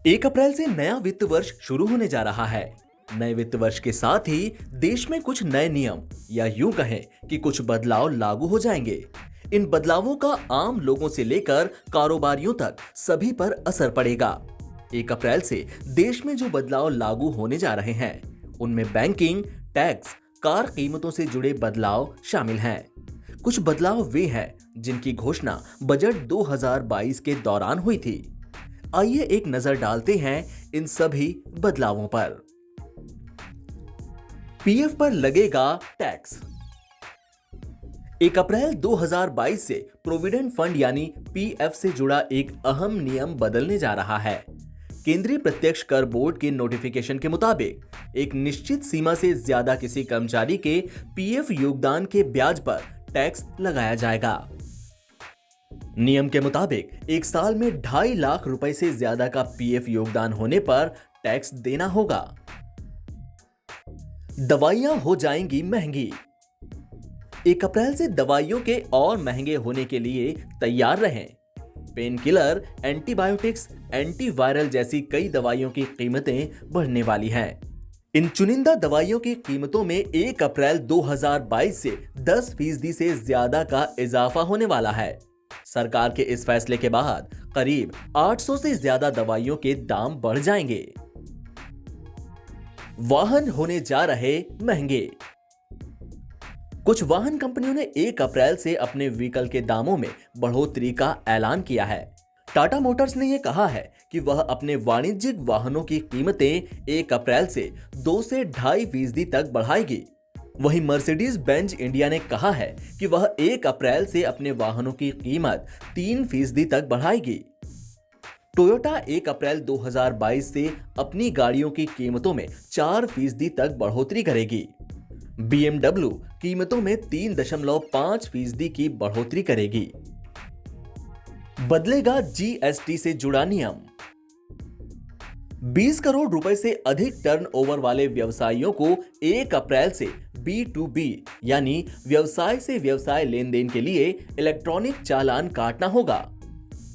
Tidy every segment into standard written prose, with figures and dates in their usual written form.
1 अप्रैल से नया वित्त वर्ष शुरू होने जा रहा है। नए वित्त वर्ष के साथ ही देश में कुछ नए नियम या यूं कहें कि कुछ बदलाव लागू हो जाएंगे। इन बदलावों का आम लोगों से लेकर कारोबारियों तक सभी पर असर पड़ेगा। 1 अप्रैल से देश में जो बदलाव लागू होने जा रहे हैं, उनमें बैंकिंग, टैक्स, कार कीमतों से जुड़े बदलाव शामिल हैं। कुछ बदलाव वे हैं जिनकी घोषणा बजट 2022 के दौरान हुई थी। आइए एक नजर डालते हैं इन सभी बदलावों पर। पीएफ पर लगेगा टैक्स। 1 अप्रैल 2022 से प्रोविडेंट फंड यानी पीएफ से जुड़ा एक अहम नियम बदलने जा रहा है। केंद्रीय प्रत्यक्ष कर बोर्ड के नोटिफिकेशन के मुताबिक एक निश्चित सीमा से ज्यादा किसी कर्मचारी के पीएफ योगदान के ब्याज पर टैक्स लगाया जाएगा। नियम के मुताबिक एक साल में 2.5 लाख रुपए से ज्यादा का पीएफ योगदान होने पर टैक्स देना होगा। दवाइयां हो जाएंगी महंगी। 1 अप्रैल से दवाइयों के और महंगे होने के लिए तैयार रहें। पेन किलर, एंटीबायोटिक्स, एंटीवायरल जैसी कई दवाइयों की कीमतें बढ़ने वाली हैं। इन चुनिंदा दवाइयों की कीमतों में 1 अप्रैल 2022 से 10% से ज्यादा का इजाफा होने वाला है। सरकार के इस फैसले के बाद करीब 800 से ज्यादा दवाइयों के दाम बढ़ जाएंगे। वाहन होने जा रहे महंगे। कुछ वाहन कंपनियों ने 1 अप्रैल से अपने व्हीकल के दामों में बढ़ोतरी का ऐलान किया है। टाटा मोटर्स ने यह कहा है कि वह अपने वाणिज्यिक वाहनों की कीमतें 1 अप्रैल से 2 से 2.5% तक बढ़ाएगी। वहीं मर्सिडीज बेंज इंडिया ने कहा है कि वह 1 अप्रैल से अपने वाहनों की कीमत 3% तक बढ़ाएगी। टोयोटा 1 अप्रैल 2022 से अपनी गाड़ियों की कीमतों में 4% तक बढ़ोतरी करेगी। BMW कीमतों में 3.5% की बढ़ोतरी करेगी। बदलेगा जीएसटी से जुड़ा नियम। 20 करोड़ रुपए से अधिक टर्नओवर वाले व्यवसायियों को 1 अप्रैल से B2B यानी व्यवसाय से व्यवसाय लेन देन के लिए इलेक्ट्रॉनिक चालान काटना होगा।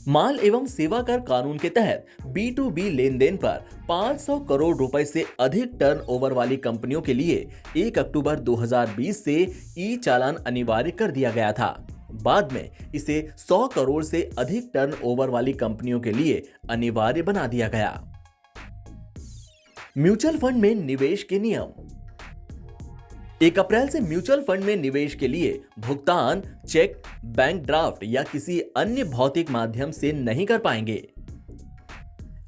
माल एवं सेवा कर कानून के तहत B2B लेन देन पर 500 करोड़ रुपए से अधिक टर्नओवर वाली कंपनियों के लिए 1 अक्टूबर 2020 से ई चालान अनिवार्य कर दिया गया था। बाद में इसे 100 करोड़ से अधिक टर्नओवर वाली कंपनियों के लिए अनिवार्य बना दिया गया। म्यूचुअल फंड में निवेश के नियम। 1 अप्रैल से म्यूचुअल फंड में निवेश के लिए भुगतान चेक, बैंक ड्राफ्ट या किसी अन्य भौतिक माध्यम से नहीं कर पाएंगे।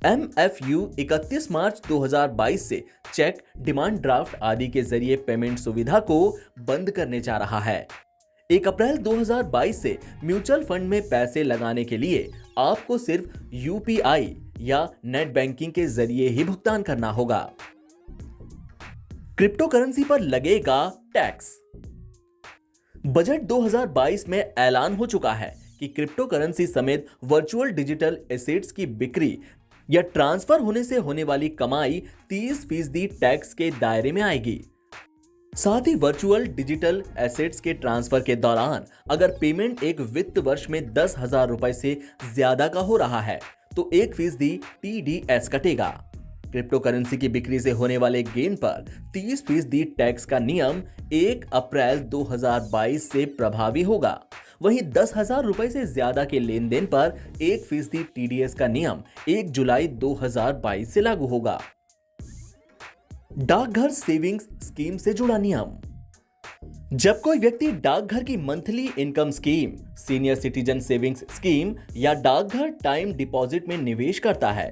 MFU 31 मार्च 2022 से चेक, डिमांड ड्राफ्ट आदि के जरिए पेमेंट सुविधा को बंद करने जा रहा है। 1 अप्रैल 2022 से म्यूचुअल फंड में पैसे लगाने के लिए आपको सिर्फ UPI या नेट बैंकिंग के जरिए ही भुगतान करना होगा। क्रिप्टो करेंसी पर लगेगा टैक्स। बजट 2022 में ऐलान हो चुका है कि क्रिप्टो करेंसी समेत वर्चुअल डिजिटल एसेट्स की बिक्री या ट्रांसफर होने से होने वाली कमाई 30% टैक्स के दायरे में आएगी। साथ ही वर्चुअल डिजिटल एसेट्स के ट्रांसफर के दौरान अगर पेमेंट एक वित्त वर्ष में 10,000 रुपए से ज्यादा का हो रहा है तो 1% TDS कटेगा। क्रिप्टो करेंसी की बिक्री से होने वाले गेन पर 30% टैक्स का नियम 1 अप्रैल 2022 से प्रभावी होगा। वहीं 10,000 रुपए से ज्यादा के लेन देन पर 1% TDS का नियम 1 जुलाई 2022 से लागू होगा। डाकघर सेविंग्स स्कीम से जुड़ा नियम। जब कोई व्यक्ति डाकघर की monthly income scheme, senior citizen savings scheme या डाकघर टाइम डिपॉजिट में निवेश करता है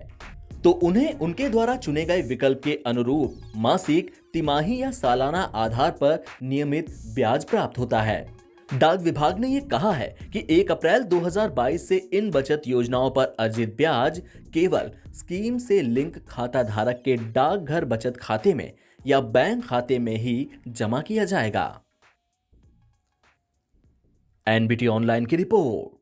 तो उन्हें उनके द्वारा चुने गए विकल्प के अनुरूप मासिक, तिमाही या सालाना आधार पर नियमित ब्याज प्राप्त होता है। डाक विभाग ने यह कहा है कि 1 अप्रैल 2022 से इन बचत योजनाओं पर अर्जित ब्याज केवल स्कीम से लिंक खाता धारक के डाकघर बचत खाते में या बैंक खाते में ही जमा किया जाएगा। एनबीटी ऑनलाइन की रिपोर्ट।